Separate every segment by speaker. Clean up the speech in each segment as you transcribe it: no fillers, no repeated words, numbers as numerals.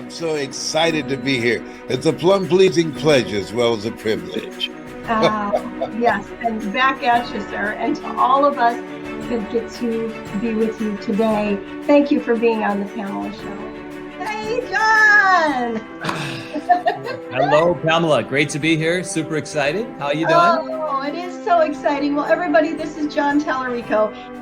Speaker 1: I'm so excited to be here. It's a plum-pleasing pleasure as well as a privilege.
Speaker 2: Uh, yes, and back at you, sir. And to all of us that get to be with you today, thank you for being on the Pamela Show. Hey, John!
Speaker 3: Hello, Pamela. Great to be here. Super excited. How are you doing?
Speaker 2: Oh, it is so exciting. Well, everybody, this is John Tallarico.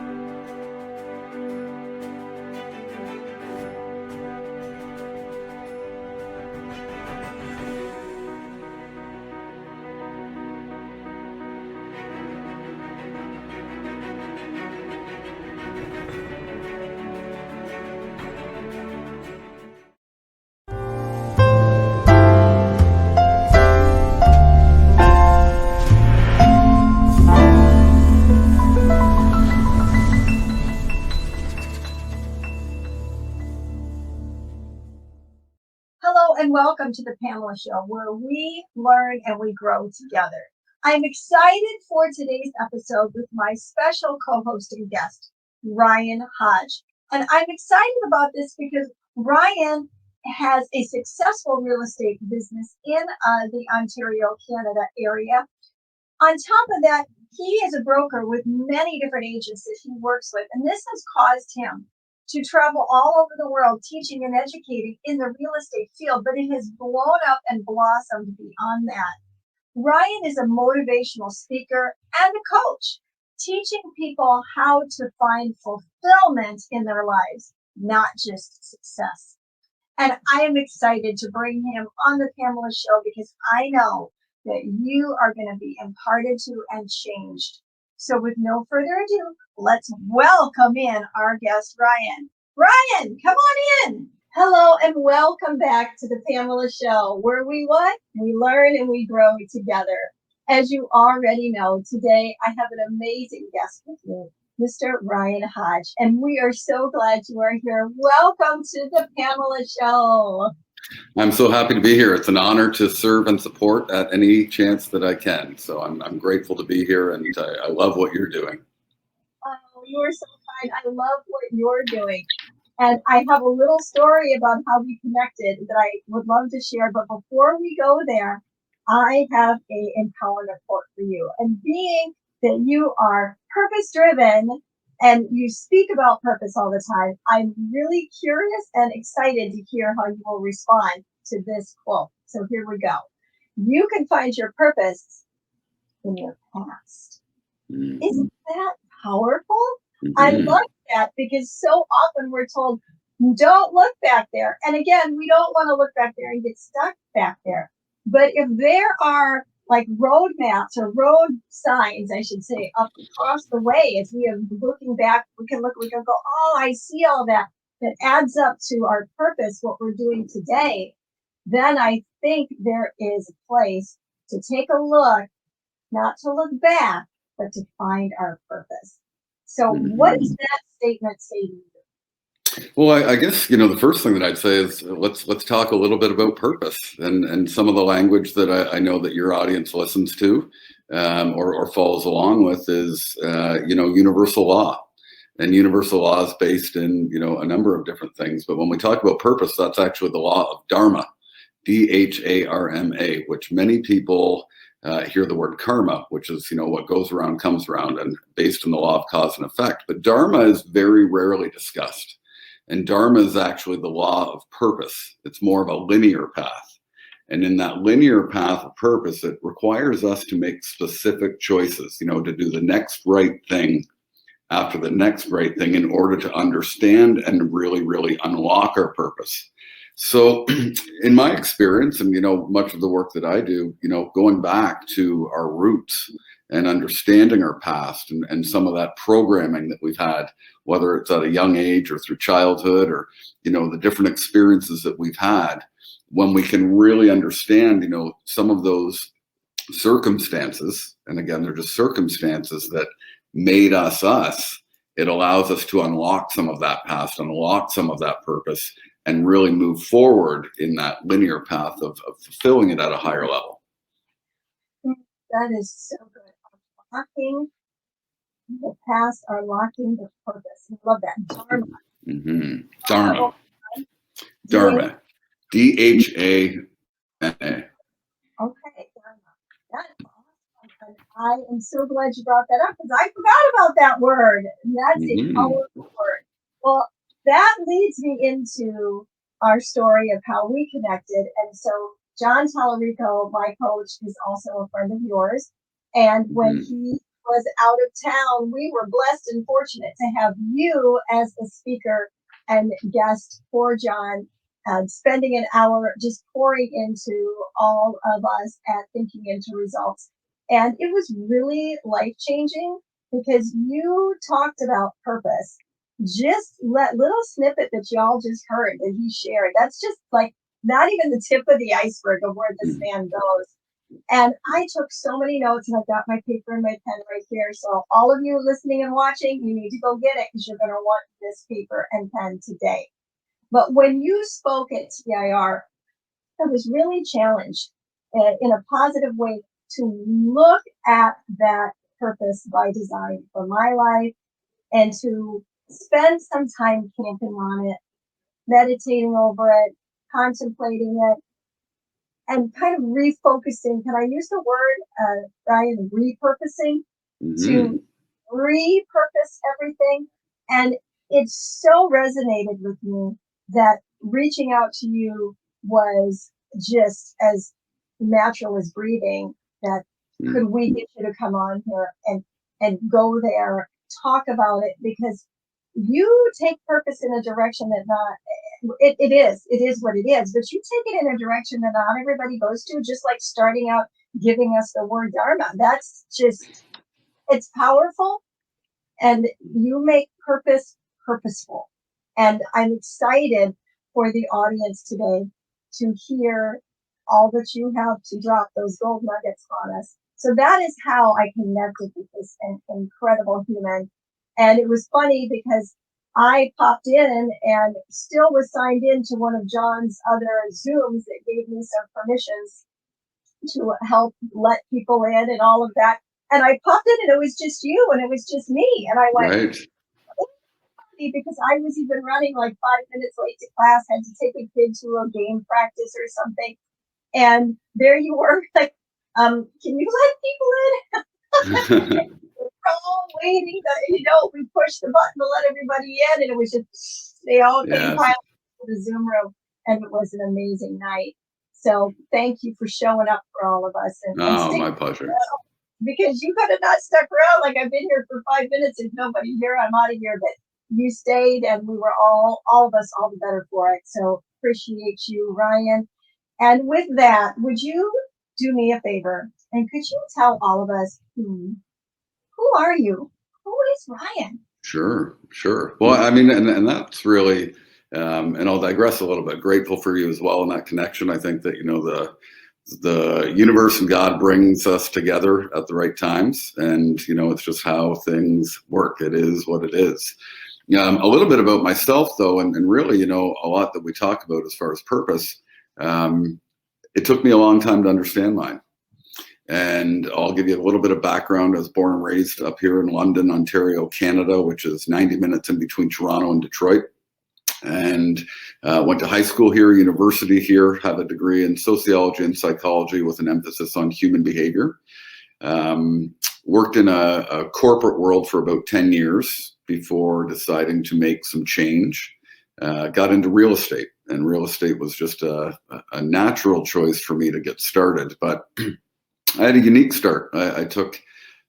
Speaker 2: Hello and welcome to the Pamela Show, where we learn and we grow together. I'm excited for today's episode with my special co-host and guest, Ryan Hodge. And I'm excited about this because Ryan has a successful real estate business in the Ontario, Canada area. On top of that, he is a broker with many different agents that he works with, and this has caused him to travel all over the world teaching and educating in the real estate field, but it has blown up and blossomed beyond that. Ryan is a motivational speaker and a coach, teaching people how to find fulfillment in their lives, not just success. And I am excited to bring him on the Pamela Show because I know that you are going to be imparted to and changed. So with no further ado, let's welcome in our guest, Ryan. Ryan, come on in. Hello and welcome back to the Pamela Show, where we what? We learn and we grow together. As you already know, today I have an amazing guest with me, Mr. Ryan Hodge, and we are so glad you are here. Welcome to the Pamela Show.
Speaker 4: I'm so happy to be here. It's an honor to serve and support at any chance that I can. So I'm grateful to be here, and I love what you're doing.
Speaker 2: Oh, you are so kind. I love what you're doing. And I have a little story about how we connected that I would love to share. But before we go there, I have a empowerment report for you. And being that you are purpose-driven and you speak about purpose all the time, I'm really curious and excited to hear how you will respond to this quote. So here we go. You can find your purpose in your past. Isn't that powerful? I love that because so often we're told, don't look back there. And again, we don't want to look back there and get stuck back there. But if there are like road maps or road signs, I should say, up across the way, as we are looking back, we can go, oh, I see all that. That adds up to our purpose, what we're doing today. Then I think there is a place to take a look, not to look back, but to find our purpose. So what does that statement say to you?
Speaker 4: Well, I guess, the first thing that I'd say is let's talk a little bit about purpose and some of the language that I know that your audience listens to or follows along with is, universal law. And universal law is based in, a number of different things. But when we talk about purpose, that's actually the law of Dharma, Dharma, which many people hear the word karma, which is, what goes around comes around, and based on the law of cause and effect. But Dharma is very rarely discussed. And Dharma is actually the law of purpose. It's more of a linear path. And in that linear path of purpose, it requires us to make specific choices, to do the next right thing after the next right thing in order to understand and really, really unlock our purpose. So in my experience, and, much of the work that I do, going back to our roots and understanding our past and some of that programming that we've had, whether it's at a young age or through childhood or, the different experiences that we've had, when we can really understand, some of those circumstances, and again, they're just circumstances that made us us, it allows us to unlock some of that past, unlock some of that purpose, and really move forward in that linear path of fulfilling it at a higher level.
Speaker 2: That is so good. Unlocking the past, unlocking the purpose. I love that. Dharma.
Speaker 4: Dharma. Dhana.
Speaker 2: Okay, Dharma. That's awesome. And I am so glad you brought that up because I forgot about that word. And that's a
Speaker 4: Mhm.
Speaker 2: powerful word. Well, that leads me into our story of how we connected. And so John Tallarico, my coach, is also a friend of yours. And when
Speaker 4: Mhm.
Speaker 2: he was out of town, we were blessed and fortunate to have you as the speaker and guest for John, spending an hour just pouring into all of us at Thinking into Results. And it was really life changing because you talked about purpose. Just let little snippet that y'all just heard that he shared. That's just like not even the tip of the iceberg of where this
Speaker 4: Mhm.
Speaker 2: man goes. And I took so many notes and I've got my paper and my pen right here. So all of you listening and watching, you need to go get it because you're going to want this paper and pen today. But when you spoke at TIR, I was really challenged in a positive way to look at that purpose by design for my life and to spend some time camping on it, meditating over it, contemplating it, and kind of refocusing. Can I use the word, Ryan, repurposing? To
Speaker 4: Mhm.
Speaker 2: repurpose everything. And it so resonated with me that reaching out to you was just as natural as breathing. That
Speaker 4: Mhm.
Speaker 2: could we get you to come on here and go there, talk about it because you take purpose in a direction that not it is what it is, but you take it in a direction that not everybody goes to, just like starting out giving us the word dharma. That's just it's powerful and you make purpose purposeful. And I'm excited for the audience today to hear all that you have to drop those gold nuggets on us. So that is how I connected with this incredible human. And it was funny because I popped in and still was signed into one of John's other Zooms that gave me some permissions to help let people in and all of that. And I popped in and it was just you and it was just me. And I went,
Speaker 4: Right.
Speaker 2: because I was even running like 5 minutes late to class, had to take a kid to a game practice or something. And there you were, like, can you let people in? We're all waiting. We pushed the button to let everybody in, and it was just, they all came
Speaker 4: Yes.
Speaker 2: piling into the Zoom room, and it was an amazing night. So thank you for showing up for all of us and
Speaker 4: Oh,
Speaker 2: sticking
Speaker 4: my pleasure.
Speaker 2: around because you could have not stuck around. Like I've been here for 5 minutes. There's nobody here. I'm out of here. But you stayed and we were all of us, all the better for it. So appreciate you, Ryan. And with that, would you do me a favor? And could you tell all of us who are you? Who is Ryan?
Speaker 4: Sure, sure. Well, I mean, and that's really, and I'll digress a little bit. Grateful for you as well in that connection. I think that the universe and God brings us together at the right times, and it's just how things work. It is what it is. A little bit about myself, though, and really, a lot that we talk about as far as purpose. It took me a long time to understand mine. And I'll give you a little bit of background. I was born and raised up here in London, Ontario, Canada, which is 90 minutes in between Toronto and Detroit. And went to high school here, university here, have a degree in sociology and psychology with an emphasis on human behavior. Worked in a corporate world for about 10 years before deciding to make some change. Got into real estate, and real estate was just a natural choice for me to get started. But I had a unique start. I took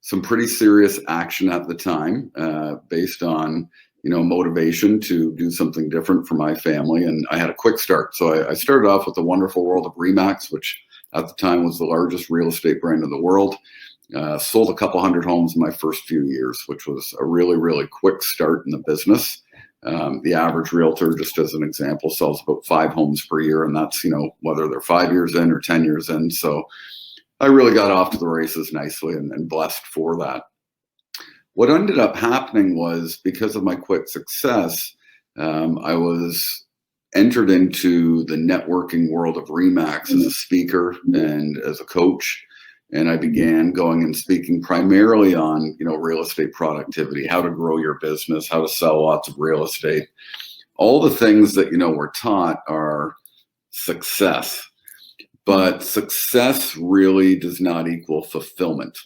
Speaker 4: some pretty serious action at the time based on motivation to do something different for my family, and I had a quick start. So I started off with the wonderful world of Remax, which at the time was the largest real estate brand in the world. Sold a couple hundred homes in my first few years, which was a really, really quick start in the business. The average realtor, just as an example, sells about 5 homes per year, and that's whether they're 5 years in or 10 years in. So I really got off to the races nicely and blessed for that. What ended up happening was, because of my quick success, I was entered into the networking world of Remax as a speaker and as a coach. And I began going and speaking primarily on, real estate productivity, how to grow your business, how to sell lots of real estate. All the things that, we're taught are success, but success really does not equal fulfillment.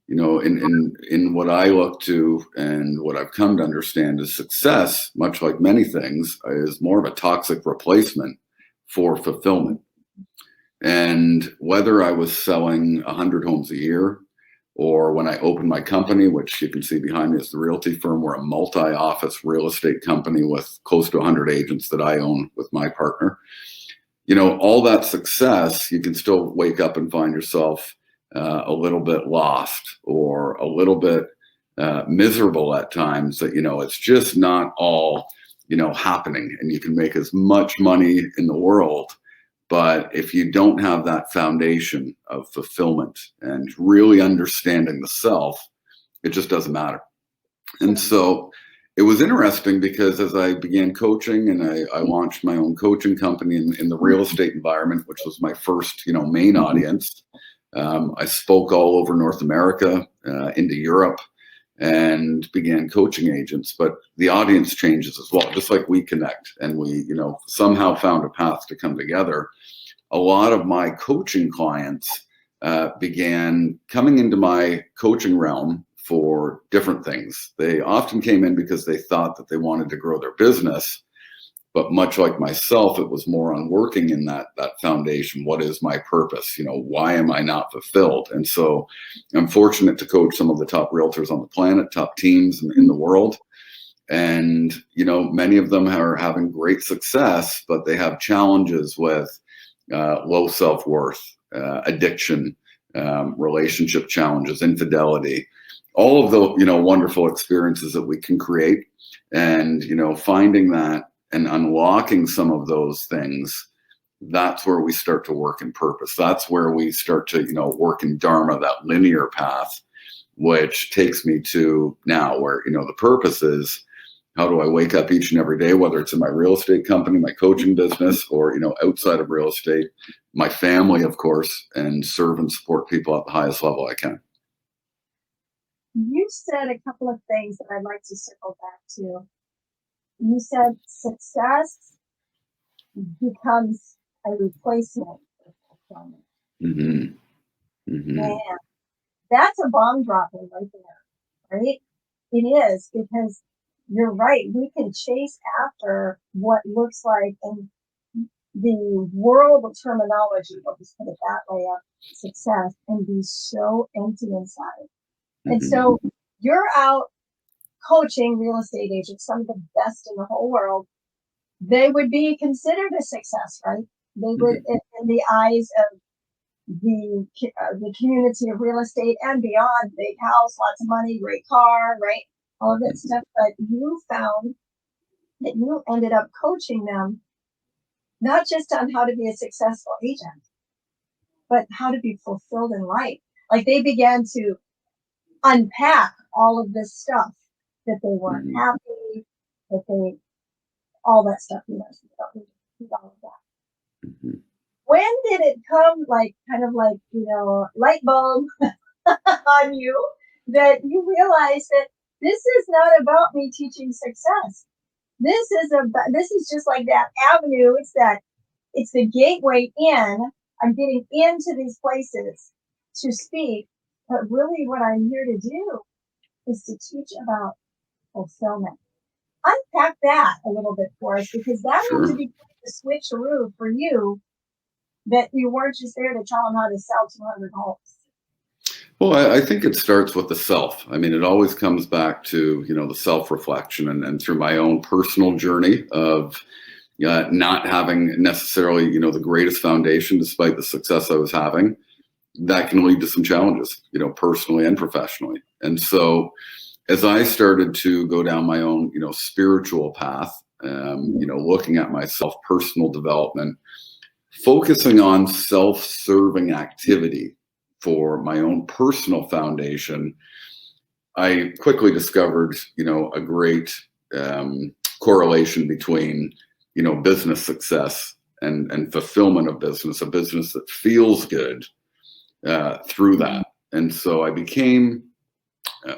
Speaker 4: You know, in what I look to and what I've come to understand is success, much like many things, is more of a toxic replacement for fulfillment. And whether I was selling 100 homes a year, or when I opened my company, which you can see behind me is the realty firm, we're a multi-office real estate company with close to 100 agents that I own with my partner. You know, all that success, you can still wake up and find yourself a little bit lost or a little bit miserable at times, that, you know, it's just not all, you know, happening, and you can make as much money in the world. But if you don't have that foundation of fulfillment and really understanding the self, it just doesn't matter. And so it was interesting because as I began coaching and I launched my own coaching company in the real estate environment, which was my first, you know, main audience. I spoke all over North America, into Europe, and began coaching agents. But the audience changes as well, just like we connect and we, you know, somehow found a path to come together. A lot of my coaching clients began coming into my coaching realm for different things. They often came in because they thought that they wanted to grow their business. But much like myself, it was more on working in that foundation. What is my purpose? You know, why am I not fulfilled? And so I'm fortunate to coach some of the top realtors on the planet, top teams in the world. And, you know, many of them are having great success, but they have challenges with low self-worth, addiction, relationship challenges, infidelity, all of the, you know, wonderful experiences that we can create. And, you know, finding that and unlocking some of those things, that's where we start to work in purpose. That's where we start to, you know, work in Dharma, that linear path, which takes me to now where, you know, the purpose is, how do I wake up each and every day, whether it's in my real estate company, my coaching business, or, you know, outside of real estate, my family, of course, and serve and support people at the highest level I can.
Speaker 2: You said a couple of things that I'd like to circle back to. You said success becomes a replacement for fulfillment.
Speaker 4: Mm-hmm. Mm-hmm.
Speaker 2: Man, that's a bomb dropper right there, right? It is, because you're right. We can chase after what looks like, in the world of terminology, we'll just put it that way, of success, and be so empty inside.
Speaker 4: Mm-hmm.
Speaker 2: And so you're out coaching real estate agents, some of the best in the whole world. They would be considered a success, right? They would, in the eyes of the community of real estate and beyond, big house, lots of money, great car, right? All of that stuff. But you found that you ended up coaching them not just on how to be a successful agent, but how to be fulfilled in life. Like, they began to unpack all of this stuff, that they weren't happy, that they, all that stuff, you know, all of that.
Speaker 4: Mm-hmm.
Speaker 2: When did it come, like, kind of like, you know, light bulb on you, that you realized that this is not about me teaching success. This is just like that avenue. It's the gateway in. I'm getting into these places to speak, but really what I'm here to do is to teach about fulfillment. Unpack that a little bit for us, because that
Speaker 4: Sure.
Speaker 2: had to be the switcheroo for you, that you weren't just there to tell them how to sell 200 homes.
Speaker 4: Well, I think it starts with the self. I mean, it always comes back to, you know, the self-reflection, and through my own personal journey of not having necessarily, you know, the greatest foundation, despite the success I was having, that can lead to some challenges, you know, personally and professionally. And so as I started to go down my own, you know, spiritual path, you know, looking at myself, personal development, focusing on self-serving activity for my own personal foundation, I quickly discovered, you know, a great correlation between, you know, business success and fulfillment of business, a business that feels good through that. And so I became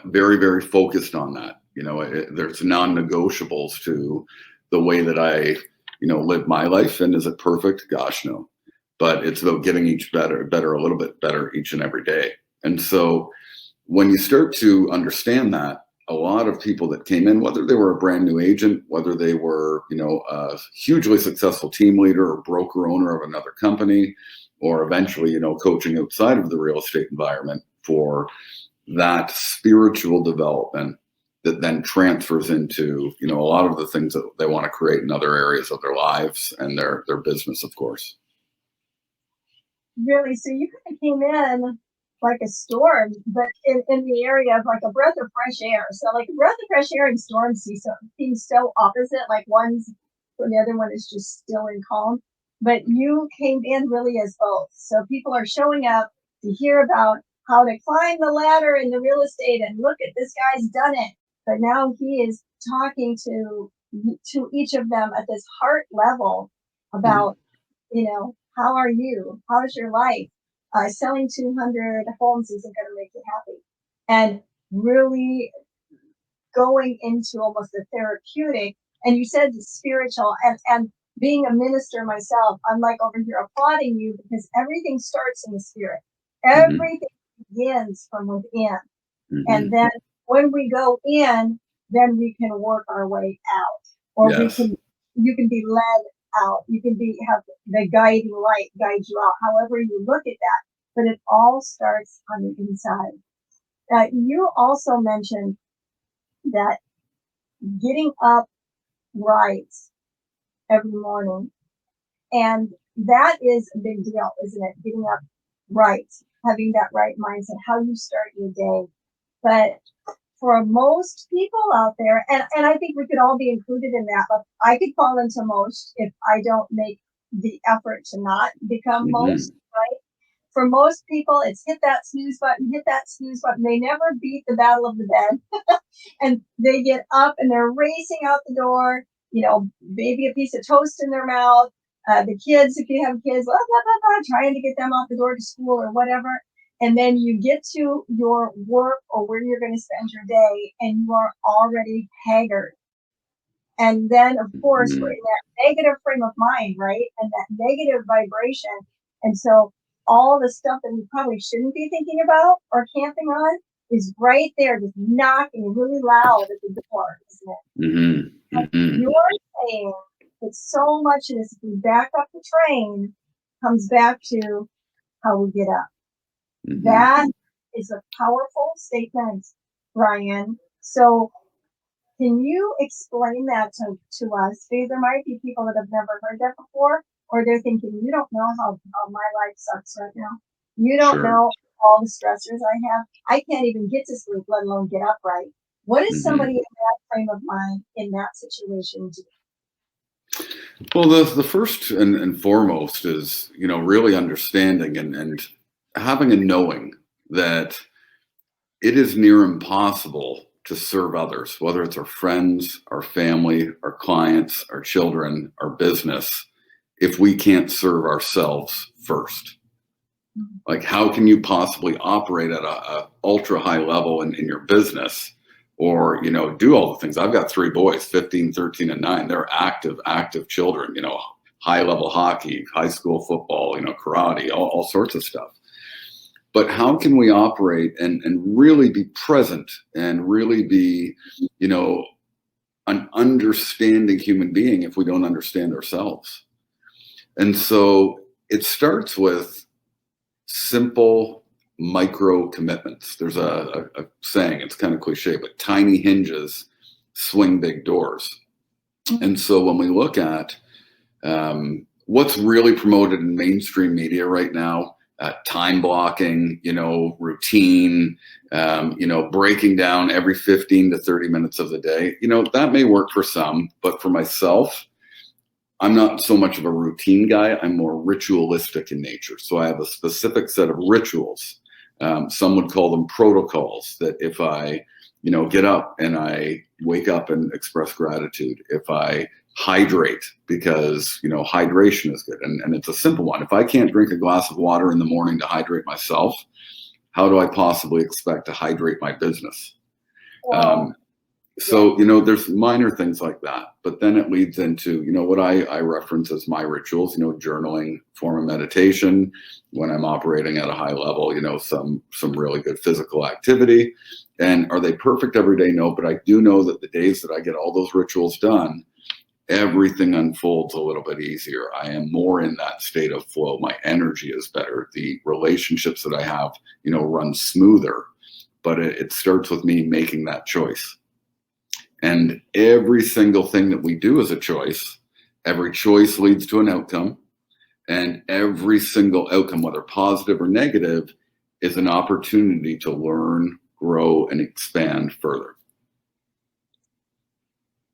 Speaker 4: very, very focused on that. You know, there's non-negotiables to the way that I live my life. And is it perfect? Gosh, no. But it's about getting a little bit better each and every day. And so when you start to understand that, a lot of people that came in, whether they were a brand new agent, whether they were, a hugely successful team leader or broker owner of another company, or eventually, coaching outside of the real estate environment for that spiritual development that then transfers into, a lot of the things that they want to create in other areas of their lives and their business, of course.
Speaker 2: Really? So you kind of came in like a storm, but in the area of like a breath of fresh air. So like a breath of fresh air and storms seem so opposite, like the other one is just still and calm. But you came in really as both. So people are showing up to hear about how to climb the ladder in the real estate and look at this guy's done it. But now he is talking to each of them at this heart level about, how are you? How's your life? Selling 200 homes isn't going to make you happy. And really going into almost a therapeutic, and you said spiritual, and being a minister myself, I'm like over here applauding you because everything starts in the spirit. Everything begins from within. And then when we go in, then we can work our way out, or you can be led out. You can have the guiding light guide you out, however you look at that. But it all starts on the inside. You also mentioned that getting up right every morning, and that is a big deal, isn't it? Getting up right, having that right mindset, how you start your day. But for most people out there, and I think we could all be included in that, but I could fall into most if I don't make the effort to not become most, right? For most people, it's hit that snooze button. They never beat the battle of the bed. And they get up and they're racing out the door, maybe a piece of toast in their mouth. The kids, if you have kids, trying to get them out the door to school or whatever. And then you get to your work or where you're going to spend your day, and you are already haggard. And then, of course, we're in that negative frame of mind, right? And that negative vibration. And so all the stuff that we probably shouldn't be thinking about or camping on is right there, just knocking really loud at the door, isn't it? You're saying that so much of this, if we back up the train, comes back to how we get up. That is a powerful statement, Ryan. So can you explain that to us? Because there might be people that have never heard that before, or they're thinking, you don't know how my life sucks right now. You don't know all the stressors I have. I can't even get to sleep, let alone get up right. What does somebody in that frame of mind in that situation do?
Speaker 4: Well, the first and foremost is, really understanding and having a knowing that it is near impossible to serve others, whether it's our friends, our family, our clients, our children, our business, if we can't serve ourselves first. Like, how can you possibly operate at a ultra high level in your business, or, do all the things? I've got 3 boys, 15, 13, and 9. They're active children, high level hockey, high school football, karate, all sorts of stuff. But how can we operate and really be present and really be, an understanding human being if we don't understand ourselves? And so it starts with simple micro commitments. There's a saying, it's kind of cliche, but tiny hinges swing big doors. And so when we look at what's really promoted in mainstream media right now, time blocking, routine, breaking down every 15 to 30 minutes of the day, that may work for some, but for myself, I'm not so much of a routine guy. I'm more ritualistic in nature. So I have a specific set of rituals. Some would call them protocols, that if I, get up and I wake up and express gratitude, if I hydrate, because, hydration is good. And it's a simple one. If I can't drink a glass of water in the morning to hydrate myself, how do I possibly expect to hydrate my business?
Speaker 2: Wow.
Speaker 4: So, there's minor things like that, but then it leads into, what I reference as my rituals, journaling, form of meditation, when I'm operating at a high level, some really good physical activity. And are they perfect every day? No, but I do know that the days that I get all those rituals done, everything unfolds a little bit easier. I am more in that state of flow. My energy is better. The relationships that I have, run smoother, but it starts with me making that choice. And every single thing that we do is a choice. Every choice leads to an outcome. And every single outcome, whether positive or negative, is an opportunity to learn, grow, and expand further.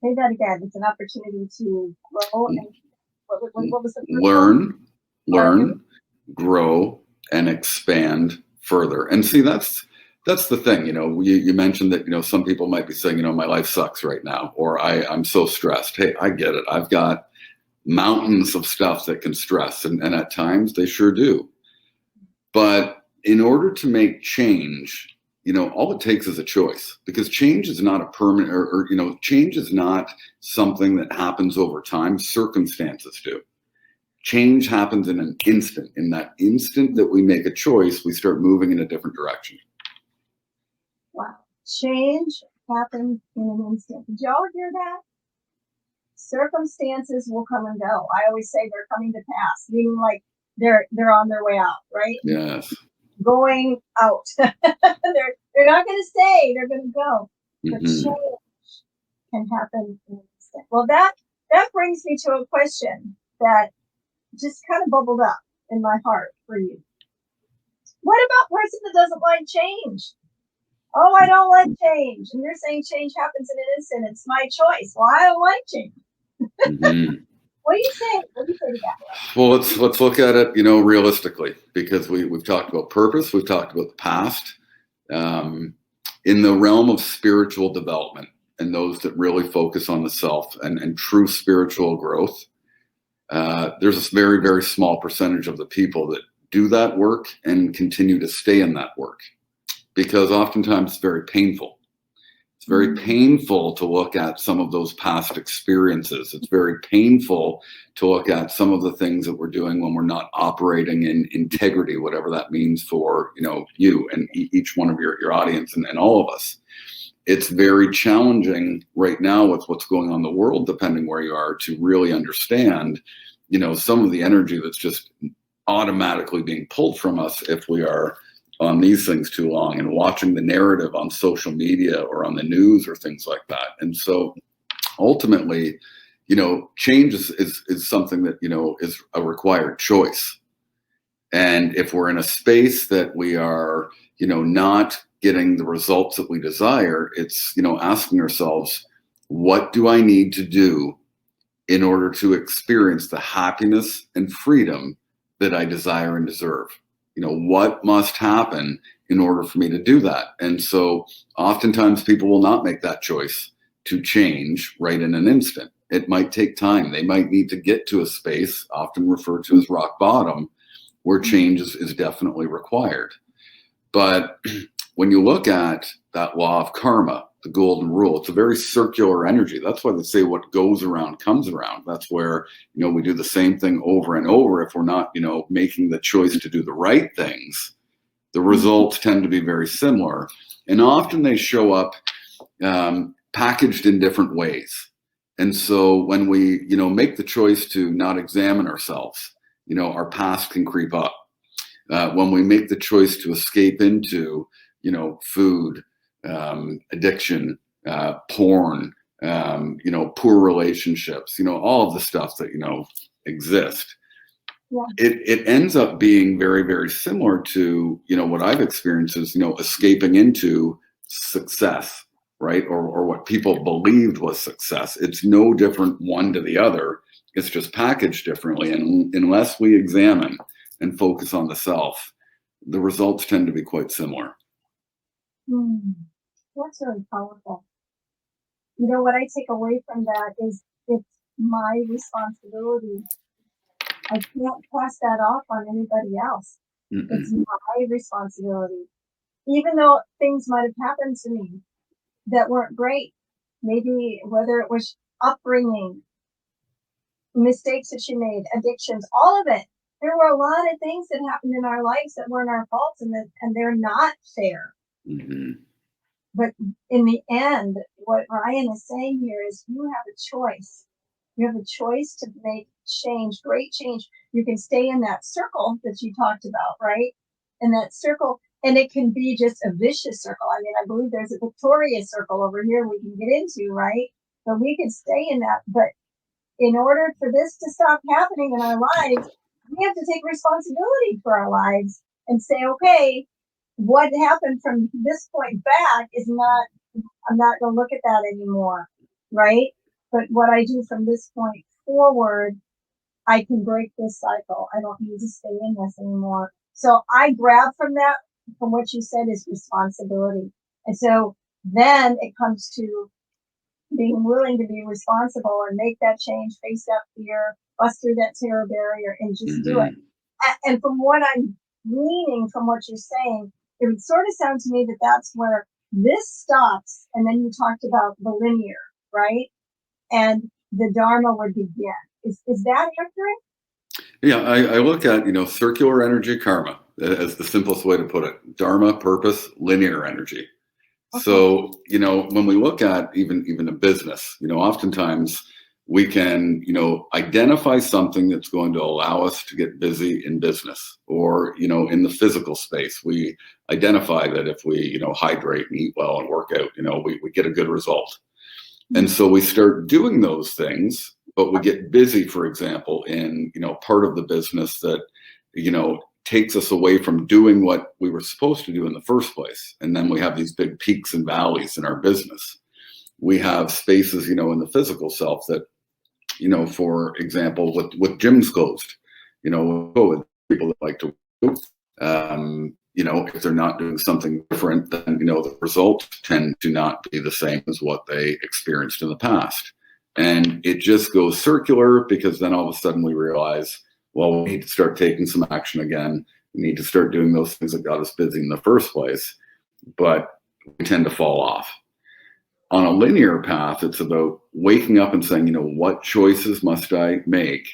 Speaker 2: Say that again. It's an opportunity to grow and what was the first
Speaker 4: learn, grow, and expand further. And see, that's the thing. You mentioned that, some people might be saying, my life sucks right now, or I'm so stressed. Hey, I get it. I've got mountains of stuff that can stress, and at times they sure do. But in order to make change, all it takes is a choice, because change is not a permanent, or change is not something that happens over time. Circumstances do. Change happens in an instant. In that instant that we make a choice, we start moving in a different direction.
Speaker 2: Wow. Change happens in an instant. Did y'all hear that? Circumstances will come and go. I always say they're coming to pass, meaning like they're on their way out, right?
Speaker 4: Yes.
Speaker 2: Going out. they're not going to stay. They're going to go. But change can happen in an instant. Well, that brings me to a question that just kind of bubbled up in my heart for you. What about a person that doesn't like change? Oh, I don't like change. And you're saying change happens in an instant. It's my choice. Well, I don't like change. What do you say? What do you say to that?
Speaker 4: Well, let's look at it, realistically, because we've talked about purpose, we've talked about the past. In the realm of spiritual development, and those that really focus on the self and true spiritual growth, there's a very, very small percentage of the people that do that work and continue to stay in that work, because oftentimes it's very painful. It's very painful to look at some of those past experiences. It's very painful to look at some of the things that we're doing when we're not operating in integrity, whatever that means for you and each one of your audience and all of us. It's very challenging right now with what's going on in the world, depending where you are, to really understand, some of the energy that's just automatically being pulled from us if we are on these things too long and watching the narrative on social media or on the news or things like that. And so ultimately, change is something that, is a required choice. And if we're in a space that we are, not getting the results that we desire, it's, asking ourselves, what do I need to do in order to experience the happiness and freedom that I desire and deserve? What must happen in order for me to do that? And so oftentimes people will not make that choice to change right in an instant. It might take time. They might need to get to a space, often referred to as rock bottom, where change is definitely required. But when you look at that law of karma, the golden rule, it's a very circular energy. That's why they say what goes around comes around. That's where, we do the same thing over and over. If we're not, making the choice to do the right things, the results tend to be very similar. And often they show up packaged in different ways. And so when we, make the choice to not examine ourselves, our past can creep up. When we make the choice to escape into, food, addiction, porn, poor relationships, all of the stuff that, exist.
Speaker 2: Yeah.
Speaker 4: It ends up being very, very similar to, what I've experienced is, escaping into success, right? Or what people believed was success. It's no different one to the other. It's just packaged differently. And unless we examine and focus on the self, the results tend to be quite similar.
Speaker 2: That's really powerful. What I take away from that is it's my responsibility. I can't pass that off on anybody else. It's my responsibility. Even though things might have happened to me that weren't great, maybe whether it was upbringing, mistakes that she made, addictions, all of it. There were a lot of things that happened in our lives that weren't our faults, and they're not fair.
Speaker 4: Mm-hmm.
Speaker 2: But in the end, what Ryan is saying here is you have a choice. You have a choice to make change, great change. You can stay in that circle that you talked about, right? In that circle, and it can be just a vicious circle. I mean, I believe there's a victorious circle over here we can get into, right? But we can stay in that. But in order for this to stop happening in our lives, we have to take responsibility for our lives and say, okay, what happened from this point back is not, I'm not going to look at that anymore, right? But what I do from this point forward, I can break this cycle. I don't need to stay in this anymore. So I grab from that, from what you said, is responsibility. And so then it comes to being willing to be responsible and make that change, face that fear, bust through that terror barrier, and just do it. And from what I'm gleaning from what you're saying, it would sort of sound to me that that's where this stops. And then you talked about the linear, right? And the Dharma would begin. Is that accurate?
Speaker 4: Yeah, I look at, circular energy karma as the simplest way to put it. Dharma, purpose, linear energy.
Speaker 2: Okay.
Speaker 4: So, when we look at even a business, oftentimes we can, identify something that's going to allow us to get busy in business, or, in the physical space, we identify that if we, hydrate and eat well and work out, we get a good result. And so we start doing those things, but we get busy, for example, in, part of the business that, takes us away from doing what we were supposed to do in the first place. And then we have these big peaks and valleys in our business. We have spaces, in the physical self that, for example, with gyms closed, people that like to, if they're not doing something different, then, the results tend to not be the same as what they experienced in the past. And it just goes circular, because then all of a sudden we realize, well, we need to start taking some action again. We need to start doing those things that got us busy in the first place, but we tend to fall off. On a linear path, it's about waking up and saying, what choices must I make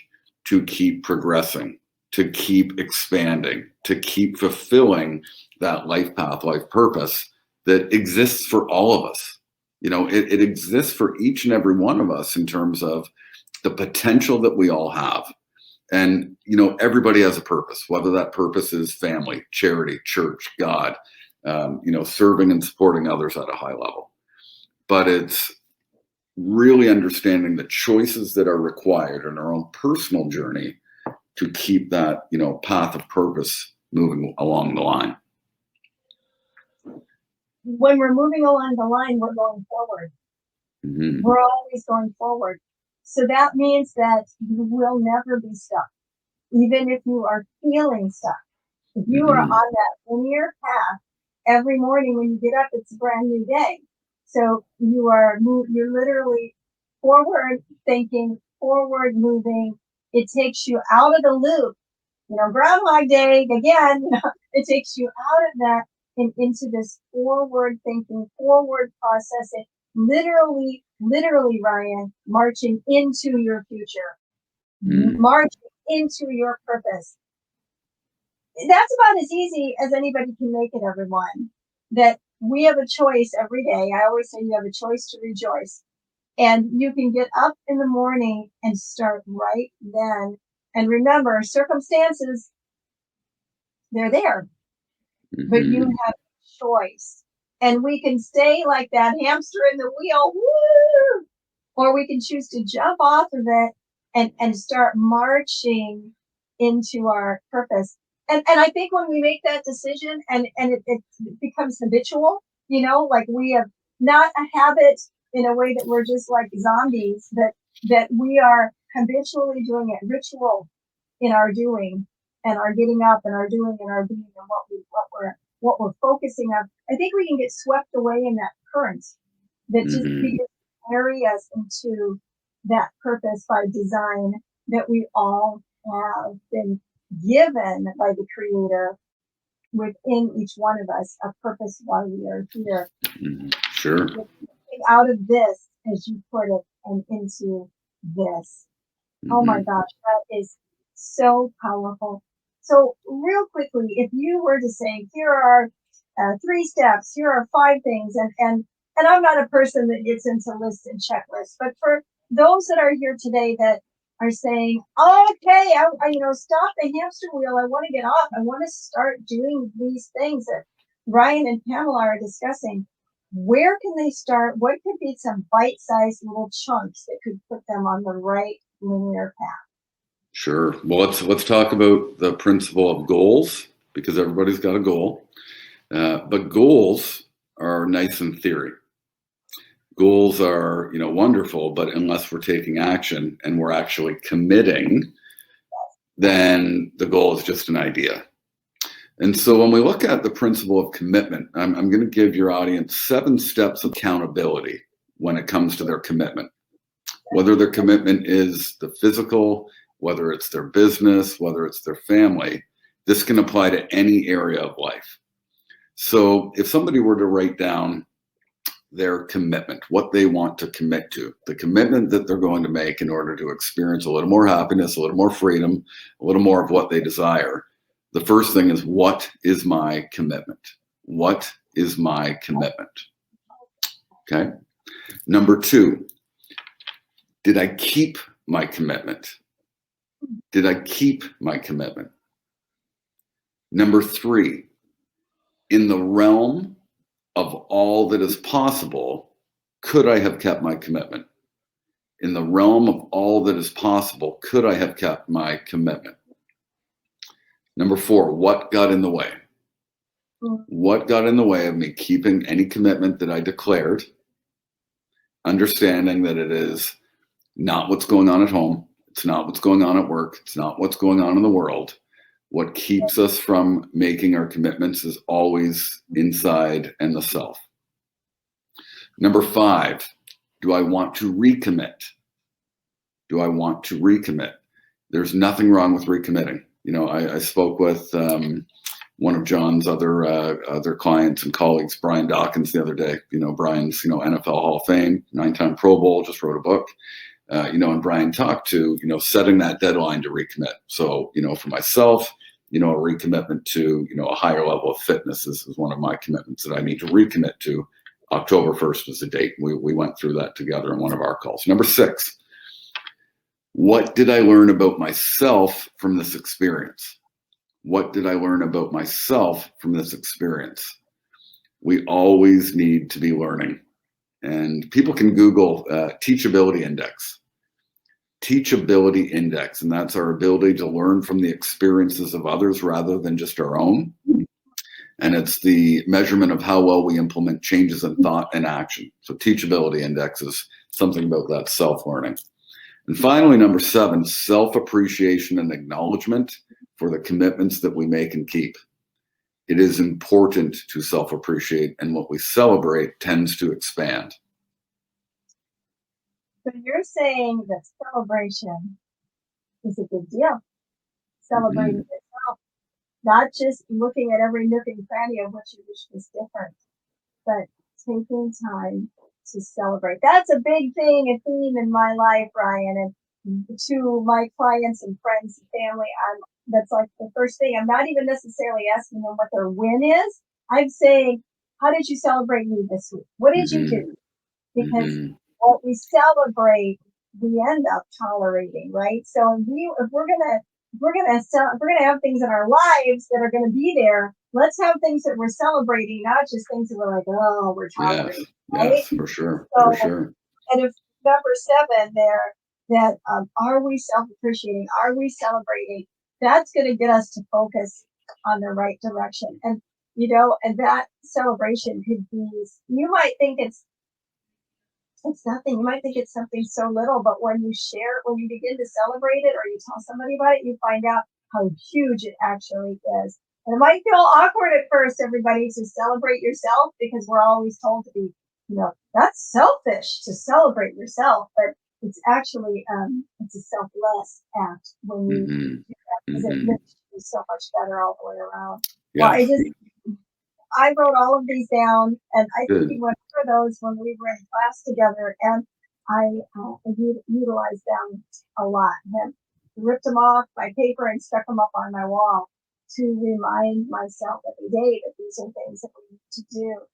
Speaker 4: to keep progressing, to keep expanding, to keep fulfilling that life path, life purpose that exists for all of us. It exists for each and every one of us in terms of the potential that we all have. And, everybody has a purpose, whether that purpose is family, charity, church, God, serving and supporting others at a high level. But it's really understanding the choices that are required in our own personal journey to keep that, path of purpose moving along the line.
Speaker 2: When we're moving along the line, we're going forward.
Speaker 4: Mm-hmm.
Speaker 2: We're always going forward. So that means that you will never be stuck, even if you are feeling stuck. If you are on that linear path, every morning when you get up, it's a brand new day. So you're literally forward thinking, forward moving. It takes you out of the loop. Groundhog Day again. It takes you out of that and into this forward thinking, forward processing. Literally, Ryan, marching into your future, marching into your purpose. That's about as easy as anybody can make it, everyone. That we have a choice every day. I always say you have a choice to rejoice. And you can get up in the morning and start right then. And remember, circumstances, they're there. But you have a choice. And we can stay like that hamster in the wheel, woo! Or we can choose to jump off of it and start marching into our purpose. And I think when we make that decision and it becomes habitual, like we have not a habit in a way that we're just like zombies, but that we are habitually doing it, ritual in our doing and our getting up and our doing and our being and what we're focusing on. I think we can get swept away in that current that just begins to carry us into that purpose by design that we all have been given by the Creator within each one of us, a purpose while we are here.
Speaker 4: Sure.
Speaker 2: Out of this as you put it, and into this. Oh my gosh, that is so powerful. So real quickly, if you were to say, here are 3 steps, here are 5 things, and I'm not a person that gets into lists and checklists, but for those that are here today that are saying, okay, stop the hamster wheel. I want to get off. I want to start doing these things that Ryan and Pamela are discussing. Where can they start? What could be some bite-sized little chunks that could put them on the right linear path?
Speaker 4: Sure. Well, let's talk about the principle of goals, because everybody's got a goal. But goals are nice in theory. Goals are, wonderful, but unless we're taking action and we're actually committing, then the goal is just an idea. And so when we look at the principle of commitment, I'm going to give your audience 7 steps of accountability when it comes to their commitment. Whether their commitment is the physical, whether it's their business, whether it's their family, this can apply to any area of life. So if somebody were to write down their commitment, what they want to commit to, the commitment that they're going to make in order to experience a little more happiness, a little more freedom, a little more of what they desire, the first thing is, what is my commitment? What is my commitment? Okay. Number 2, did I keep my commitment? Did I keep my commitment? Number 3, in the realm of all that is possible, could I have kept my commitment? In the realm of all that is possible, could I have kept my commitment? Number 4, what got in the way? What got in the way of me keeping any commitment that I declared? Understanding that it is not what's going on at home. It's not what's going on at work. It's not what's going on in the world. What keeps us from making our commitments is always inside and the self. Number 5, do I want to recommit? Do I want to recommit? There's nothing wrong with recommitting. I spoke with one of John's other clients and colleagues, Brian Dawkins, the other day. Brian's NFL Hall of Fame, 9-time Pro Bowl, just wrote a book. And Brian talked to setting that deadline to recommit. So for myself, a recommitment to a higher level of fitness is one of my commitments that I need to recommit to. October 1st is the date. We went through that together in one of our calls. Number 6. What did I learn about myself from this experience? What did I learn about myself from this experience? We always need to be learning. And people can Google Teachability Index. Teachability Index, and that's our ability to learn from the experiences of others rather than just our own. And it's the measurement of how well we implement changes in thought and action. So Teachability Index is something about that self-learning. And finally, number 7, self-appreciation and acknowledgement for the commitments that we make and keep. It is important to self-appreciate, and what we celebrate tends to expand.
Speaker 2: So you're saying that celebration is a big deal. Celebrating yourself, not just looking at every nook and cranny of what you wish was different, but taking time to celebrate. That's a big thing, a theme in my life, Ryan, and to my clients and friends and family. That's like the first thing. I'm not even necessarily asking them what their win is. I'm saying, how did you celebrate me this week? What did you do? Because what we celebrate, we end up tolerating, right? So if we're gonna have things in our lives that are gonna be there, let's have things that we're celebrating, not just things that we're like, oh, we're tolerating.
Speaker 4: Yes,
Speaker 2: right?
Speaker 4: yes, for sure,
Speaker 2: So,
Speaker 4: for sure.
Speaker 2: And if number 7 there, that are we self-appreciating? Are we celebrating? That's going to get us to focus on the right direction. And and that celebration could be, you might think it's nothing. You might think it's something so little, but when you begin to celebrate it or you tell somebody about it, you find out how huge it actually is. And it might feel awkward at first, everybody, to celebrate yourself, because we're always told to be, that's selfish to celebrate yourself, but it's actually, it's a selfless act when you do that, because it makes you so much better all the way around.
Speaker 4: Yeah.
Speaker 2: Well, I wrote all of these down, and I think
Speaker 4: Good.
Speaker 2: we went over those when we were in class together, and I utilized them a lot. And ripped them off my paper and stuck them up on my wall to remind myself every day that these are things that we need to do.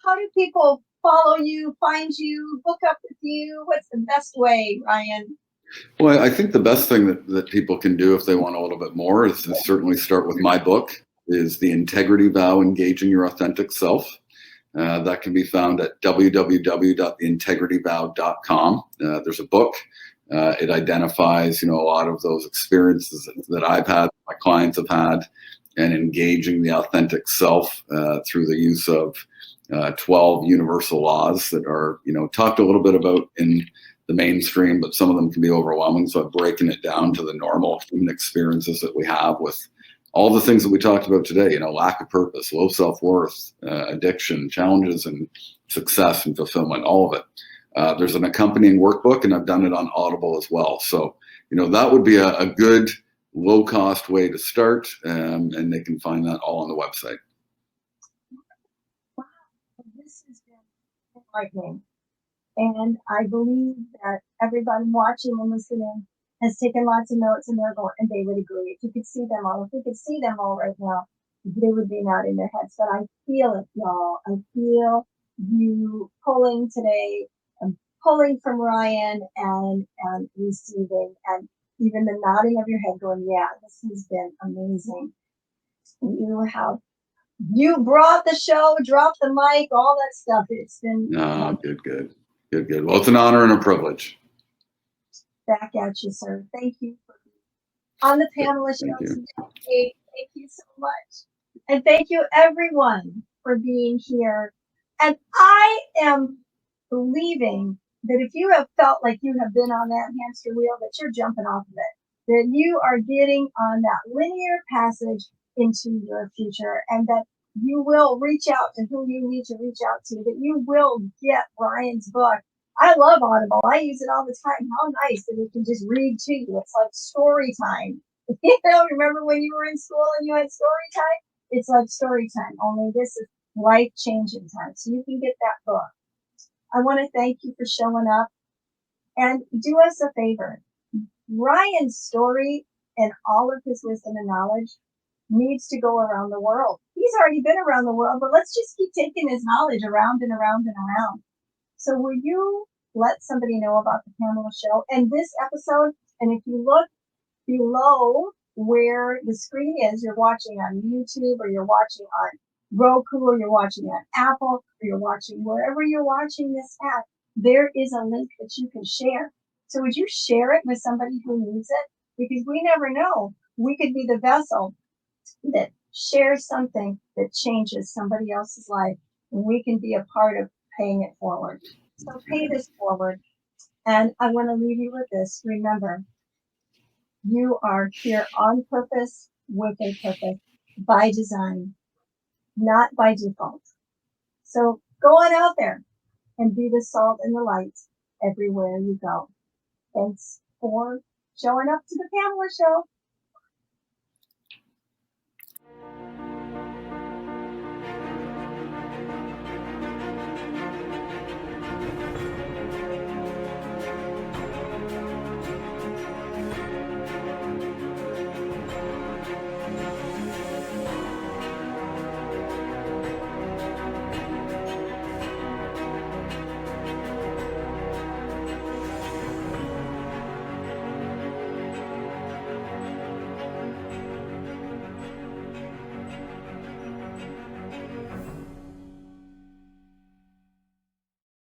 Speaker 2: How do people follow you, find you, hook up with you? What's the best way, Ryan?
Speaker 4: Well, I think the best thing that people can do if they want a little bit more is to certainly start with my book, is The Integrity Vow, Engaging Your Authentic Self. That can be found at www.theintegrityvow.com. There's a book. It identifies, a lot of those experiences that I've had, my clients have had, and engaging the authentic self through the use of 12 universal laws that are, talked a little bit about in the mainstream, but some of them can be overwhelming. So I'm breaking it down to the normal human experiences that we have with all the things that we talked about today, lack of purpose, low self-worth, addiction, challenges and success and fulfillment, all of it. There's an accompanying workbook, and I've done it on Audible as well. So, that would be a good low-cost way to start, and they can find that all on the website.
Speaker 2: Wow, this has been enlightening. And I believe that everybody watching and listening has taken lots of notes, and they would agree. If you could see them all, right now, they would be nodding their heads. But I feel it, y'all. I feel you pulling today. I'm pulling from Ryan and receiving, and even the nodding of your head going, yeah, this has been amazing. You brought the show, dropped the mic, all that stuff. It's been
Speaker 4: Good. Well, it's an honor and a privilege.
Speaker 2: Back at you, sir. Thank you for being on the panelist show today. Thank you so much. And thank you, everyone, for being here. And I am believing that if you have felt like you have been on that hamster wheel, that you're jumping off of it, that you are getting on that linear passage into your future, and that you will reach out to who you need to reach out to, that you will get Ryan's book. I love Audible. I use it all the time. How nice that it can just read to you. It's like story time. Remember when you were in school and you had story time? It's like story time, only this is life-changing time. So you can get that book. I want to thank you for showing up, and do us a favor. Ryan's story and all of his wisdom and knowledge needs to go around the world. He's already been around the world, but let's just keep taking his knowledge around and around and around. So will you let somebody know about the Pamela Show and this episode? And if you look below where the screen is, you're watching on YouTube, or you're watching on Roku, or you're watching on Apple, or you're watching wherever you're watching this at, there is a link that you can share. So would you share it with somebody who needs it? Because we never know. We could be the vessel that shares something that changes somebody else's life, and we can be a part of paying it forward. So pay this forward. And I want to leave you with this. Remember, you are here on purpose, with a purpose, by design, not by default. So go on out there and be the salt and the light everywhere you go. Thanks for showing up to the Pamela Show.